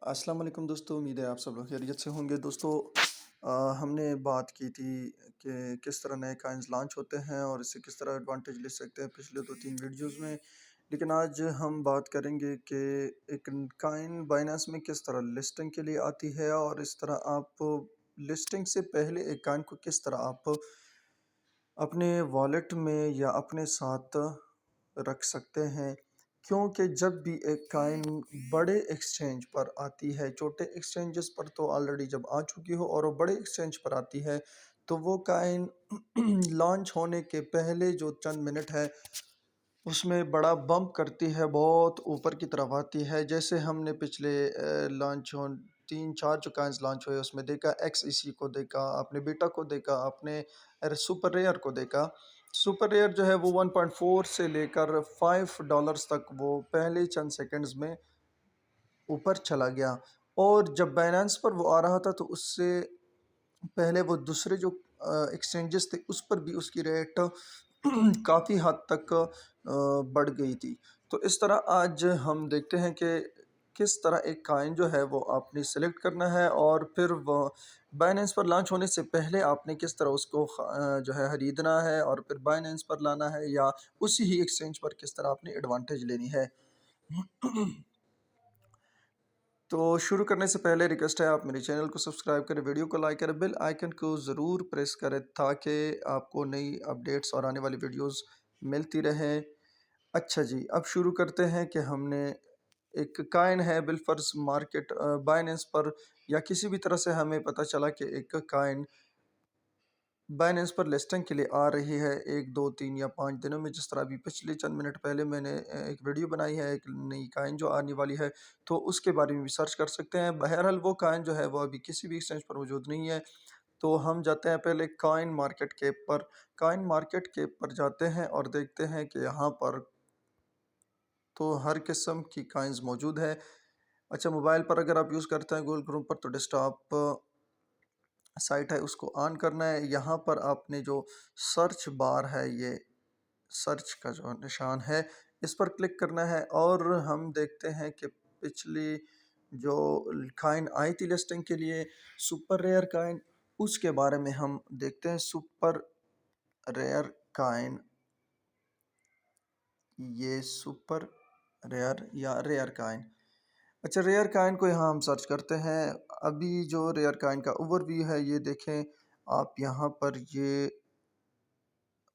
السلام علیکم دوستو، امید ہے آپ سب لوگ خیریت سے ہوں گے دوستو۔ ہم نے بات کی تھی کہ کس طرح نئے کائنز لانچ ہوتے ہیں اور اس سے کس طرح ایڈوانٹیج لے سکتے ہیں پچھلے 2-3 ویڈیوز میں، لیکن آج ہم بات کریں گے کہ ایک کائن بائنانس میں کس طرح لسٹنگ کے لیے آتی ہے، اور اس طرح آپ لسٹنگ سے پہلے ایک کائن کو کس طرح آپ اپنے والیٹ میں یا اپنے ساتھ رکھ سکتے ہیں، کیونکہ جب بھی ایک کائن بڑے ایکسچینج پر آتی ہے، چھوٹے ایکسچینجز پر تو آلریڈی جب آ چکی ہو اور وہ بڑے ایکسچینج پر آتی ہے تو وہ کائن لانچ ہونے کے پہلے جو چند منٹ ہے اس میں بڑا بمپ کرتی ہے، بہت اوپر کی طرف آتی ہے۔ جیسے ہم نے پچھلے لانچ ہو 3-4 جو کائنز لانچ ہوئے اس میں دیکھا، ایکس ای سی کو دیکھا، آپ نے بیٹا کو دیکھا، آپ نے سپر ریئر کو دیکھا۔ سپر ریئر جو ہے وہ 1.4 سے لے کر $5 تک وہ پہلے چند سیکنڈز میں اوپر چلا گیا، اور جب بائنانس پر وہ آ رہا تھا تو اس سے پہلے وہ دوسرے جو ایکسچینجز تھے اس پر بھی اس کی ریٹ کافی حد تک بڑھ گئی تھی۔ تو اس طرح آج ہم دیکھتے ہیں کہ کس طرح ایک کائن جو ہے وہ آپ نے سلیکٹ کرنا ہے، اور پھر وہ بائنانس پر لانچ ہونے سے پہلے آپ نے کس طرح اس کو جو ہے خریدنا ہے، اور پھر بائنانس پر لانا ہے یا اسی ہی ایکسچینج پر کس طرح آپ نے ایڈوانٹیج لینی ہے۔ تو شروع کرنے سے پہلے ریکویسٹ ہے آپ میرے چینل کو سبسکرائب کریں، ویڈیو کو لائک کریں، بیل آئیکن کو ضرور پریس کریں تاکہ آپ کو نئی اپڈیٹس اور آنے والی ویڈیوز ملتی رہیں۔ اچھا جی، اب شروع کرتے ہیں کہ ہم نے ایک کائن ہے بالفرض مارکیٹ بائنانس پر یا کسی بھی طرح سے ہمیں پتہ چلا کہ ایک کائن بائنانس پر لسٹنگ کے لیے آ رہی ہے 1 2 3 یا 5 دنوں میں، جس طرح ابھی پچھلے چند منٹ پہلے میں نے ایک ویڈیو بنائی ہے ایک نئی کائن جو آنے والی ہے، تو اس کے بارے میں بھی سرچ کر سکتے ہیں۔ بہرحال وہ کائن جو ہے وہ ابھی کسی بھی ایکسچینج پر موجود نہیں ہے، تو ہم جاتے ہیں پہلے کائن مارکیٹ کیپ پر۔ کائن مارکیٹ کیپ پر جاتے ہیں اور دیکھتے ہیں کہ یہاں پر تو ہر قسم کی کائنز موجود ہے۔ اچھا، موبائل پر اگر آپ یوز کرتے ہیں گوگل کروم پر تو ڈیسک ٹاپ سائٹ ہے اس کو آن کرنا ہے۔ یہاں پر آپ نے جو سرچ بار ہے، یہ سرچ کا جو نشان ہے اس پر کلک کرنا ہے، اور ہم دیکھتے ہیں کہ پچھلی جو کائن آئی تھی لسٹنگ کے لیے سپر ریئر کائن، اس کے بارے میں ہم دیکھتے ہیں۔ سپر ریئر کائن، یہ سپر ریئر یا ریئر کائن، اچھا ریئر کائن کو یہاں ہم سرچ کرتے ہیں۔ ابھی جو ریئر کائن کا اوور ویو ہے یہ دیکھیں آپ، یہاں پر یہ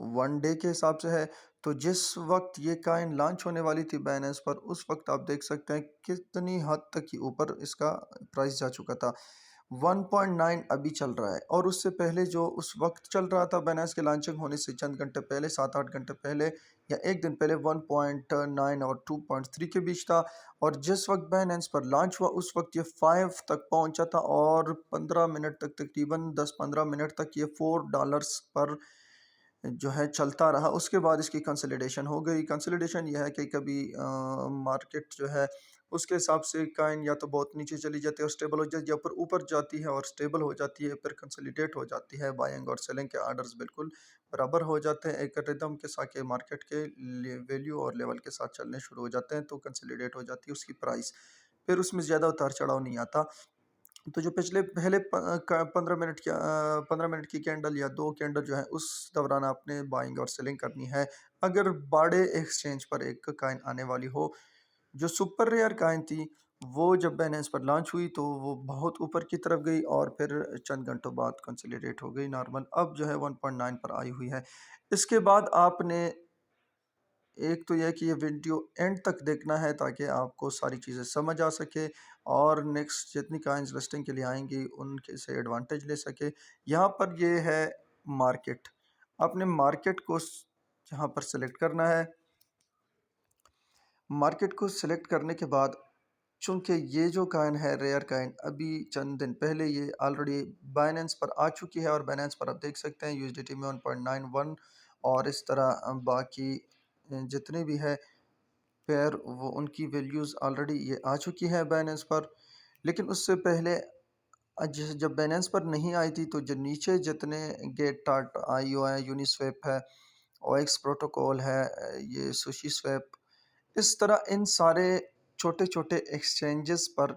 1 ڈے کے حساب سے ہے، تو جس وقت یہ کائن لانچ ہونے والی تھی بائنانس پر اس وقت آپ دیکھ سکتے ہیں کتنی حد تک یہ اوپر اس کا پرائس جا چکا تھا۔ 1.9 ابھی چل رہا ہے، اور اس سے پہلے جو اس وقت چل رہا تھا بائنانس کے لانچنگ ہونے سے چند گھنٹے پہلے، 7-8 گھنٹے پہلے یا ایک دن پہلے، 1.9 اور 2.3 کے بیچ تھا، اور جس وقت بائنانس پر لانچ ہوا اس وقت یہ 5 تک پہنچا تھا، اور 15 منٹ تک، تقریباً 10-15 منٹ تک یہ $4 پر جو ہے چلتا رہا۔ اس کے بعد اس کی کنسولیڈیشن ہو گئی۔ کنسولیڈیشن یہ ہے کہ کبھی مارکیٹ جو ہے اس کے حساب سے کائن یا تو بہت نیچے چلی جاتی ہے اور سٹیبل ہو جاتی ہے، یا پر اوپر جاتی ہے اور سٹیبل ہو جاتی ہے، پھر کنسولیڈیٹ ہو جاتی ہے۔ بائنگ اور سیلنگ کے آرڈرز بالکل برابر ہو جاتے ہیں ایک ردم کے ساتھ، مارکیٹ کے ویلیو اور لیول کے ساتھ چلنے شروع ہو جاتے ہیں، تو کنسولیڈیٹ ہو جاتی ہے اس کی پرائس، پھر اس میں زیادہ اتار چڑھاؤ نہیں آتا۔ تو جو پہلے 15 منٹ کی کینڈل یا 2 کینڈل جو ہے اس دوران آپ نے بائنگ اور سیلنگ کرنی ہے اگر بڑے ایکسچینج پر ایک کائن آنے والی ہو۔ جو سپر ریئر کائن تھی وہ جب بائنانس پر لانچ ہوئی تو وہ بہت اوپر کی طرف گئی، اور پھر چند گھنٹوں بعد کنسولیڈیٹ ہو گئی نارمل، اب جو ہے 1.9 پر آئی ہوئی ہے۔ اس کے بعد آپ نے ایک تو یہ کہ یہ ویڈیو اینڈ تک دیکھنا ہے تاکہ آپ کو ساری چیزیں سمجھ آ سکے، اور نیکسٹ جتنی کائنز لسٹنگ کے لیے آئیں گی ان کے سے ایڈوانٹیج لے سکے۔ یہاں پر یہ ہے مارکیٹ، آپ نے مارکیٹ کو یہاں پر سلیکٹ کرنا ہے۔ مارکیٹ کو سلیکٹ کرنے کے بعد چونکہ یہ جو کائن ہے ریئر کائن، ابھی چند دن پہلے یہ آلریڈی بائنانس پر آ چکی ہے، اور بائنانس پر آپ دیکھ سکتے ہیں USDT میں 1.91، اور اس طرح باقی جتنے بھی ہے پیر وہ ان کی ویلیوز آلریڈی یہ آ چکی ہے بائنانس پر۔ لیکن اس سے پہلے جب بائنانس پر نہیں آئی تھی تو جو نیچے جتنے گیٹ ٹارٹ IO ہے، یونیسویپ ہے، OX پروٹوکول ہے، یہ سوشی سویپ، اس طرح ان سارے چھوٹے چھوٹے ایکسچینجز پر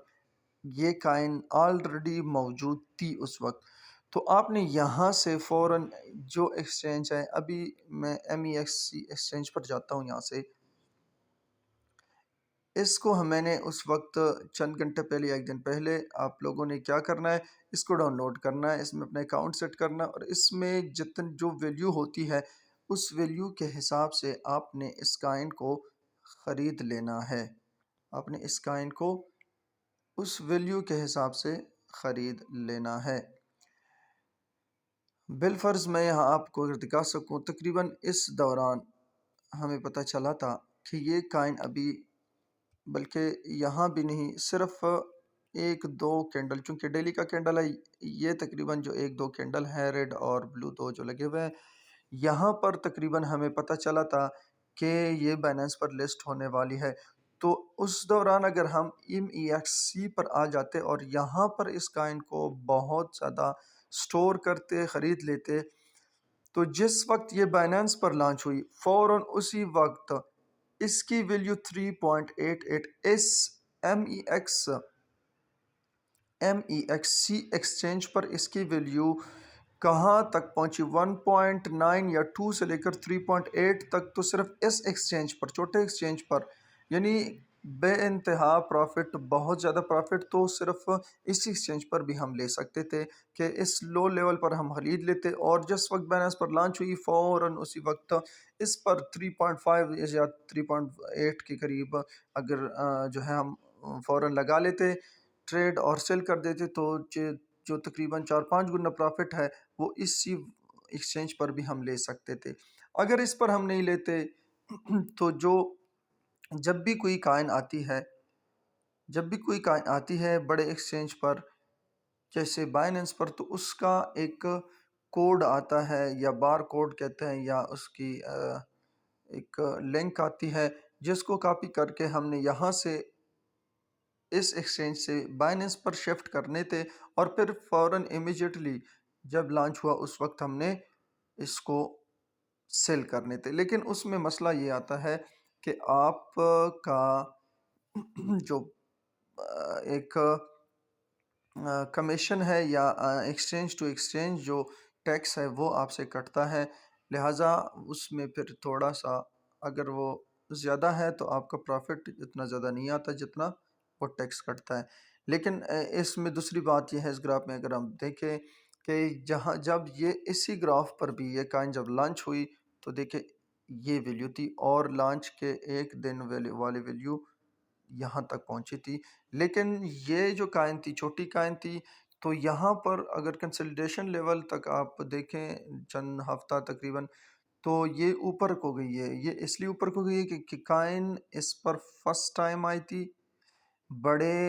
یہ کائن آلریڈی موجود تھی اس وقت، تو آپ نے یہاں سے فوراً جو ایکسچینج ہے، ابھی میں MEXC ایکسچینج پر جاتا ہوں یہاں سے، اس کو میں نے اس وقت چند گھنٹے پہلے، ایک دن پہلے، آپ لوگوں نے کیا کرنا ہے، اس کو ڈاؤن لوڈ کرنا ہے، اس میں اپنا اکاؤنٹ سیٹ کرنا ہے، اور اس میں جو ویلیو ہوتی ہے اس ویلیو کے حساب سے آپ نے اس کائن کو خرید لینا ہے، آپ نے اس کائن کو اس ویلیو کے حساب سے خرید لینا ہے۔ بالفرض میں یہاں آپ کو اگر دکھا سکوں، تقریباً اس دوران ہمیں پتہ چلا تھا کہ یہ کائن ابھی، بلکہ یہاں بھی نہیں، صرف ایک دو کینڈل، چونکہ ڈیلی کا کینڈل ہے، یہ تقریباً جو ایک دو کینڈل ہے ریڈ اور بلو دو جو لگے ہوئے ہیں، یہاں پر تقریباً ہمیں پتہ چلا تھا کہ یہ بائننس پر لسٹ ہونے والی ہے۔ تو اس دوران اگر ہم MEXC پر آ جاتے اور یہاں پر اس کائن کو بہت زیادہ سٹور کرتے، خرید لیتے، تو جس وقت یہ بائننس پر لانچ ہوئی، فوراً اسی وقت اس کی ویلیو 3.88، اس MEXC ایکسچینج پر اس کی ویلیو کہاں تک پہنچی، 1.9 یا 2 سے لے کر 3.8 تک، تو صرف اس ایکسچینج پر، چھوٹے ایکسچینج پر، یعنی بے انتہا پروفٹ، بہت زیادہ پروفٹ تو صرف اس ایکسچینج پر بھی ہم لے سکتے تھے کہ اس لو لیول پر ہم خرید لیتے، اور جس وقت بائننس پر لانچ ہوئی فوراً اسی وقت اس پر 3.5 یا 3.8 کے قریب اگر جو ہے ہم فوراً لگا لیتے ٹریڈ اور سیل کر دیتے، تو جو تقریباً 4-5 گنا پروفٹ ہے وہ اسی ایکسچینج پر بھی ہم لے سکتے تھے۔ اگر اس پر ہم نہیں لیتے تو جب بھی کوئی کائن آتی ہے بڑے ایکسچینج پر جیسے بائننس پر، تو اس کا ایک کوڈ آتا ہے، یا بار کوڈ کہتے ہیں، یا اس کی ایک لنک آتی ہے جس کو کاپی کر کے ہم نے یہاں سے اس ایکسچینج سے بائننس پر شفٹ کرنے تھے، اور پھر فوراً امیجیٹلی جب لانچ ہوا اس وقت ہم نے اس کو سیل کرنے تھے۔ لیکن اس میں مسئلہ یہ آتا ہے کہ آپ کا جو ایک کمیشن ہے، یا ایکسچینج ٹو ایکسچینج جو ٹیکس ہے وہ آپ سے کٹتا ہے، لہٰذا اس میں پھر تھوڑا سا اگر وہ زیادہ ہے تو آپ کا پروفٹ اتنا زیادہ نہیں آتا جتنا وہ ٹیکس کٹتا ہے۔ لیکن اس میں دوسری بات یہ ہے، اس گراف میں اگر ہم دیکھیں کہ جب یہ اسی گراف پر بھی یہ کائن جب لانچ ہوئی تو دیکھیں یہ ویلیو تھی، اور لانچ کے ایک دن والی ویلیو یہاں تک پہنچی تھی، لیکن یہ جو کائن تھی چھوٹی کائن تھی، تو یہاں پر اگر کنسلٹیشن لیول تک آپ دیکھیں چند ہفتہ تقریباً، تو یہ اوپر کو گئی ہے۔ یہ اس لیے اوپر کو گئی ہے کہ کائن اس پر فرسٹ ٹائم آئی تھی، بڑے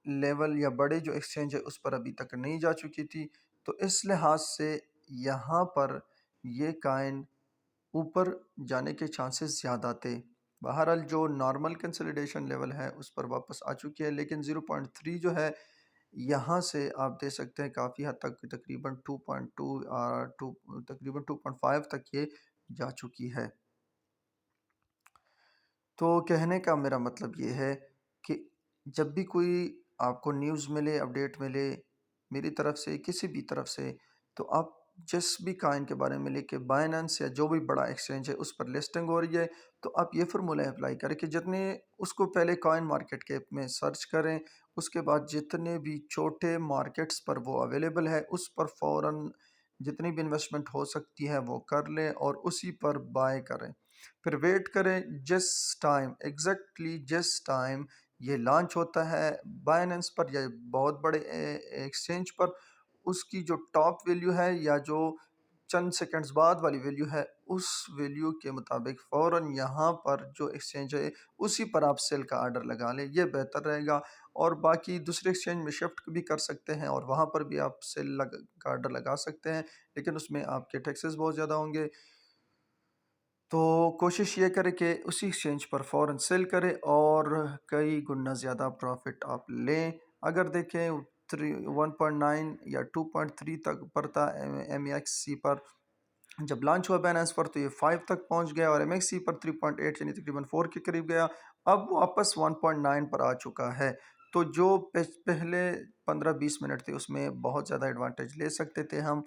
لیول یا بڑے جو ایکسچینج ہے اس پر ابھی تک نہیں جا چکی تھی، تو اس لحاظ سے یہاں پر یہ کائن اوپر جانے کے چانسز زیادہ تھے۔ بہرحال جو نارمل کنسولیڈیشن لیول ہے اس پر واپس آ چکی ہے، لیکن 0.3 جو ہے یہاں سے آپ دے سکتے ہیں کافی حد تک تقریباً 2.2 تقریباً 2.5 تک یہ جا چکی ہے۔ تو کہنے کا میرا مطلب یہ ہے کہ جب بھی کوئی آپ کو نیوز ملے، اپڈیٹ ملے میری طرف سے، کسی بھی طرف سے، تو آپ جس بھی کائن کے بارے میں لے کے بائننس یا جو بھی بڑا ایکسچینج ہے اس پر لسٹنگ ہو رہی ہے، تو آپ یہ فرمولہ اپلائی کریں کہ جتنے اس کو پہلے کائن مارکیٹ کیپ میں سرچ کریں، اس کے بعد جتنے بھی چھوٹے مارکیٹس پر وہ اویلیبل ہے اس پر فوراً جتنی بھی انویسٹمنٹ ہو سکتی ہے وہ کر لیں، اور اسی پر بائی کریں، پھر ویٹ کریں جس ٹائم یہ لانچ ہوتا ہے بائننس پر یا بہت بڑے ایکسچینج پر، اس کی جو ٹاپ ویلیو ہے یا جو چند سیکنڈز بعد والی ویلیو ہے، اس ویلیو کے مطابق فوراً یہاں پر جو ایکسچینج ہے اسی پر آپ سیل کا آرڈر لگا لیں، یہ بہتر رہے گا۔ اور باقی دوسرے ایکسچینج میں شفٹ بھی کر سکتے ہیں اور وہاں پر بھی آپ سیل کا آرڈر لگا سکتے ہیں، لیکن اس میں آپ کے ٹیکسز بہت زیادہ ہوں گے۔ تو کوشش یہ کرے کہ اسی ایکسچینج پر فوراً سیل کرے اور کئی گنا زیادہ پروفٹ آپ لیں۔ اگر دیکھیں 1.9 یا 2.3 تک پر تھا MEXC پر، جب لانچ ہوا بائننس پر تو یہ 5 تک پہنچ گیا، اور MEXC پر 3.8 یعنی تقریباً 4 کے قریب گیا، اب واپس 1.9 پر آ چکا ہے۔ تو جو پہلے 15-20 منٹ تھے اس میں بہت زیادہ ایڈوانٹیج لے سکتے تھے ہم۔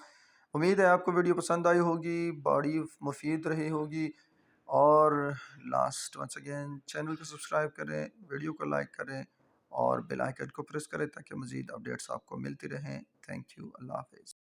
امید ہے آپ کو ویڈیو پسند آئی ہوگی، بڑی مفید رہی ہوگی، اور لاسٹ ونس اگین چینل کو سبسکرائب کریں، ویڈیو کو لائک کریں اور بیل آئیکن کو پریس کریں تاکہ مزید اپڈیٹس آپ کو ملتی رہیں۔ تھینک یو، اللہ حافظ۔